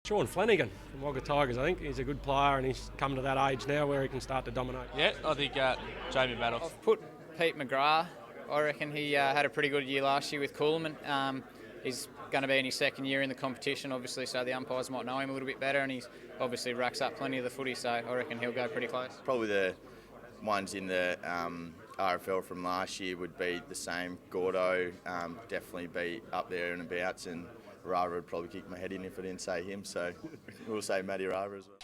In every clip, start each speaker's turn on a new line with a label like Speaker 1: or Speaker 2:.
Speaker 1: Sean Flanagan from Wagga Tigers. I think he's a good player and he's come to that age now where he can start to dominate.
Speaker 2: Yeah, I think Jamie Maddox.
Speaker 3: I've put Pete McGrath. I reckon he had a pretty good year last year with Coolman. He's going to be in his second year in the competition, obviously, so the umpires might know him a little bit better, and he's obviously racks up plenty of the footy, so I reckon he'll go pretty close.
Speaker 4: Probably the ones in the RFL from last year would be the same. Gordo definitely be up there and abouts, and Rava would probably kick my head in if I didn't say him, so we'll say Matty Rava as well.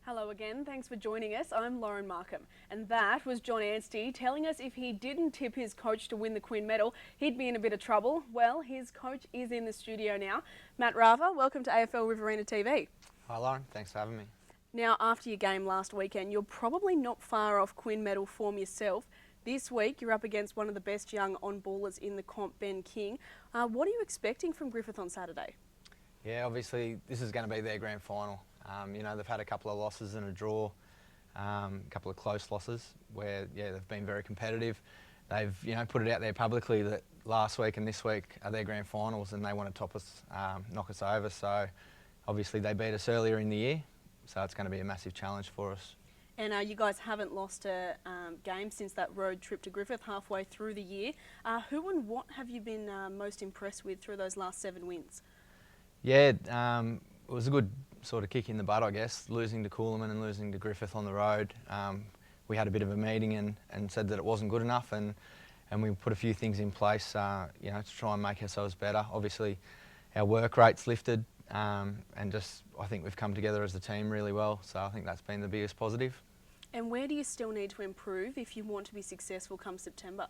Speaker 5: Hello again, thanks for joining us. I'm Lauren Markham, and that was John Anstey telling us if he didn't tip his coach to win the Quinn Medal, he'd be in a bit of trouble. Well, his coach is in the studio now. Matt Rava, welcome to AFL Riverina TV.
Speaker 6: Hi Lauren, thanks for having me.
Speaker 5: Now, after your game last weekend, you're probably not far off Quinn Medal form yourself. This week, you're up against one of the best young on-ballers in the comp, Ben King. What are you expecting from Griffith on Saturday?
Speaker 6: Yeah, obviously this is going to be their grand final. You know, they've had a couple of losses and a draw, a couple of close losses where, yeah, they've been very competitive. They've, you know, put it out there publicly that last week and this week are their grand finals and they want to top us, knock us over. So obviously they beat us earlier in the year, so it's going to be a massive challenge for us.
Speaker 5: And you guys haven't lost a game since that road trip to Griffith halfway through the year. Who and what have you been most impressed with through those last 7 wins?
Speaker 6: Yeah, it was a good sort of kick in the butt, I guess, losing to Coolman and losing to Griffith on the road. We had a bit of a meeting and said that it wasn't good enough, and we put a few things in place, you know, to try and make ourselves better. Obviously, our work rate's lifted, and just I think we've come together as a team really well. So I think that's been the biggest positive. And
Speaker 5: where do you still need to improve if you want to be successful come September?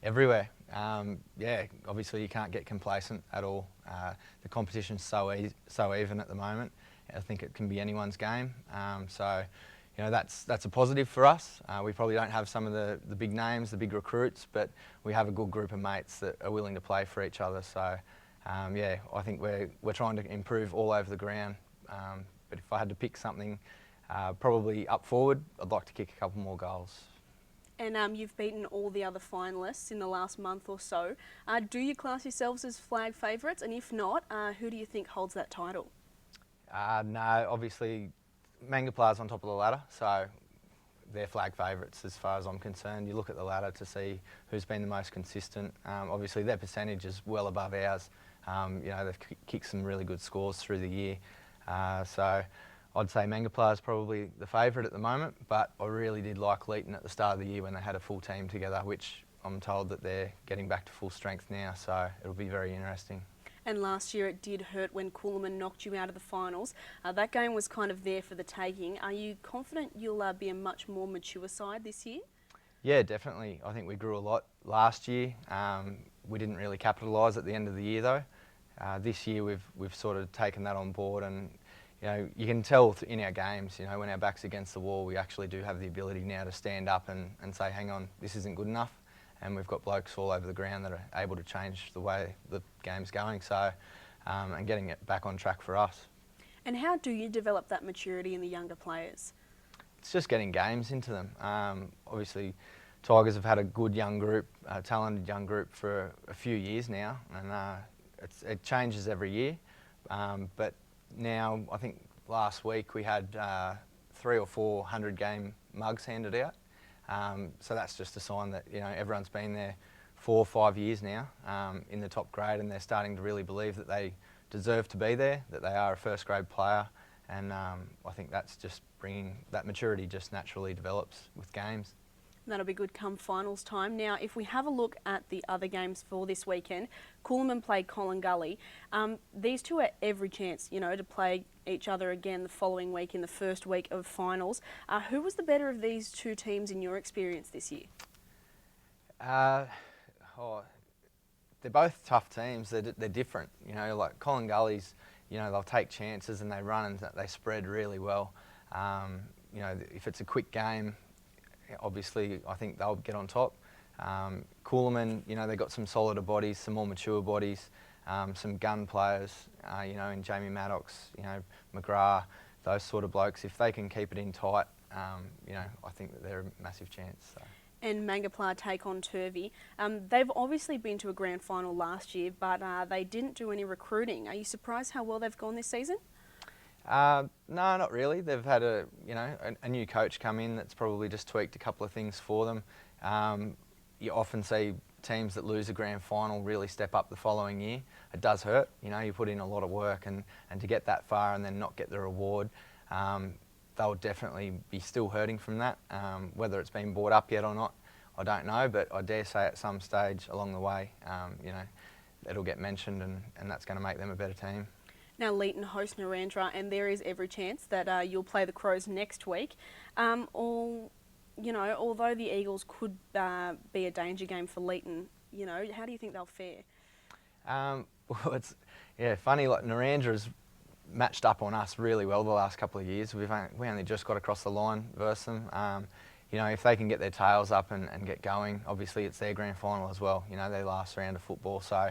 Speaker 6: Everywhere. Yeah, obviously you can't get complacent at all. The competition's so even at the moment. I think it can be anyone's game. So, you know, that's a positive for us. We probably don't have some of the big names, the big recruits, but we have a good group of mates that are willing to play for each other. So, yeah, I think we're trying to improve all over the ground. But if I had to pick something, probably up forward, I'd like to kick a couple more goals.
Speaker 5: And you've beaten all the other finalists in the last month or so. Do you class yourselves as flag favourites? And if not, who do you think holds that title?
Speaker 6: No, obviously Mangapla's on top of the ladder, so they're flag favourites as far as I'm concerned. You look at the ladder to see who's been the most consistent. Obviously their percentage is well above ours. You know, they've kicked some really good scores through the year. So I'd say Mangapla is probably the favourite at the moment, but I really did like Leeton at the start of the year when they had a full team together, which I'm told that they're getting back to full strength now, so it'll be very interesting.
Speaker 5: And last year it did hurt when Coolman knocked you out of the finals. That game was kind of there for the taking. Are you confident you'll be a much more mature side this year? Yeah,
Speaker 6: definitely. I think we grew a lot last year. We didn't really capitalise at the end of the year though. This year we've sort of taken that on board, and you know, you can tell in our games, you know, when our back's against the wall, we actually do have the ability now to stand up and say, hang on, this isn't good enough. And we've got blokes all over the ground that are able to change the way the game's going, so, and getting it back on track for us.
Speaker 5: And how do you develop that maturity in the younger players?
Speaker 6: It's just getting games into them. Obviously, Tigers have had a good young group, a talented young group for a few years now, and it changes every year. But now, I think last week we had 300 or 400 game mugs handed out. So that's just a sign that, you know, everyone's been there 4 or 5 years now in the top grade, and they're starting to really believe that they deserve to be there, that they are a first grade player, and I think that's just bringing that maturity just naturally develops with games.
Speaker 5: That'll be good come finals time. Now, if we have a look at the other games for this weekend, Coolman played Collingully. These two are every chance, you know, to play each other again the following week in the first week of finals. Who was the better of these two teams in your experience this year?
Speaker 6: They're both tough teams. They're different. You know, like Collingully's, you know, they'll take chances and they run and they spread really well. You know, if it's a quick game, obviously I think they'll get on top. Coolman, you know, they've got some solider bodies, some more mature bodies, some gun players, you know, in Jamie Maddox, you know, McGrath, those sort of blokes. If they can keep it in tight, you know, I think that they're a massive chance. So.
Speaker 5: and Mangapla take on Turvey. They've obviously been to a grand final last year, but they didn't do any recruiting. Are you surprised how well they've gone this season?
Speaker 6: No, not really. They've had a new coach come in that's probably just tweaked a couple of things for them. You often see teams that lose a grand final really step up the following year. It does hurt, you put in a lot of work and to get that far and then not get the reward, they'll definitely be still hurting from that. Whether it's been brought up yet or not, I don't know, but I dare say at some stage along the way, it'll get mentioned and that's going to make them a better team.
Speaker 5: Now Leeton host Narrandera, and there is every chance that you'll play the Crows next week. Although the Eagles could be a danger game for Leeton, how do you think they'll fare?
Speaker 6: Well, it's funny. Like Narrandera's matched up on us really well the last couple of years. We only just got across the line versus them. If they can get their tails up and get going, obviously it's their grand final as well. Their last round of football, so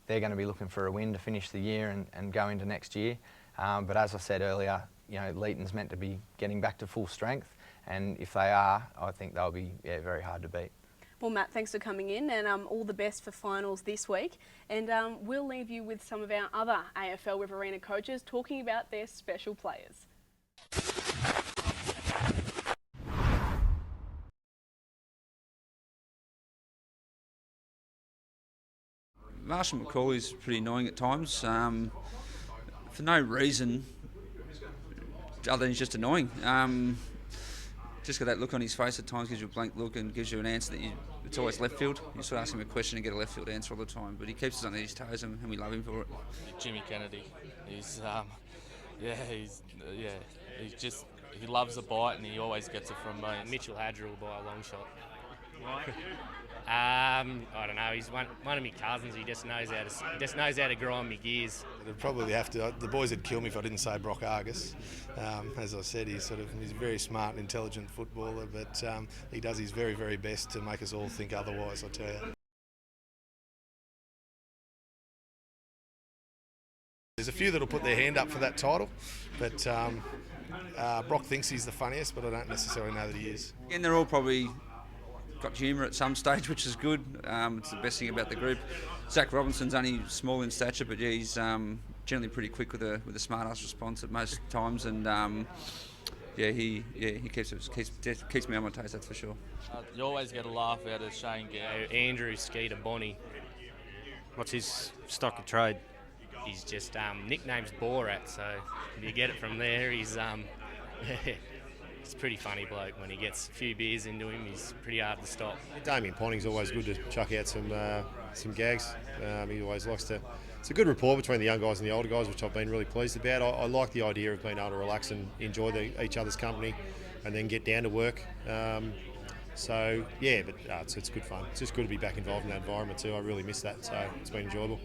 Speaker 6: they're going to be looking for a win to finish the year and go into next year. But as I said earlier, Leeton's meant to be getting back to full strength, and if they are, I think they'll be very hard to beat.
Speaker 5: Well, Matt, thanks for coming in, and all the best for finals this week. And we'll leave you with some of our other AFL Riverina coaches talking about their special players.
Speaker 7: Marshall McCauley's pretty annoying at times, for no reason other than he's just annoying. Just got that look on his face at times, gives you a blank look and gives you an answer that it's always left field. You sort of ask him a question and get a left field answer all the time, but he keeps us on his toes and we love him for it.
Speaker 2: Jimmy Kennedy. He loves a bite and he always gets it from me.
Speaker 8: Mitchell Hadrill by a long shot. I don't know. He's one of my cousins. He just knows how to grind me gears.
Speaker 9: They'd probably have to. The boys would kill me if I didn't say Brock Argus. As I said, he's a very smart and intelligent footballer, but he does his very, very best to make us all think otherwise, I tell you. There's a few that'll put their hand up for that title, but Brock thinks he's the funniest, but I don't necessarily know that he is.
Speaker 7: And they're all probably got humour at some stage, which is good. It's the best thing about the group. Zach Robinson's only small in stature, but he's generally pretty quick with a smart-ass response at most times, and he keeps me on my toes, that's for sure.
Speaker 2: You always get a laugh out of Shane Gow.
Speaker 8: Andrew Skeeter Bonnie. What's his stock of trade? He's just nickname's Borat, so if you get it from there, he's He's a pretty funny bloke. When he gets a few beers into him, he's pretty hard to stop.
Speaker 9: Damien Ponting's always good to chuck out some gags. He always likes to. It's a good rapport between the young guys and the older guys, which I've been really pleased about. I like the idea of being able to relax and enjoy each other's company, and then get down to work. It's good fun. It's just good to be back involved in that environment too. I really miss that, so it's been enjoyable.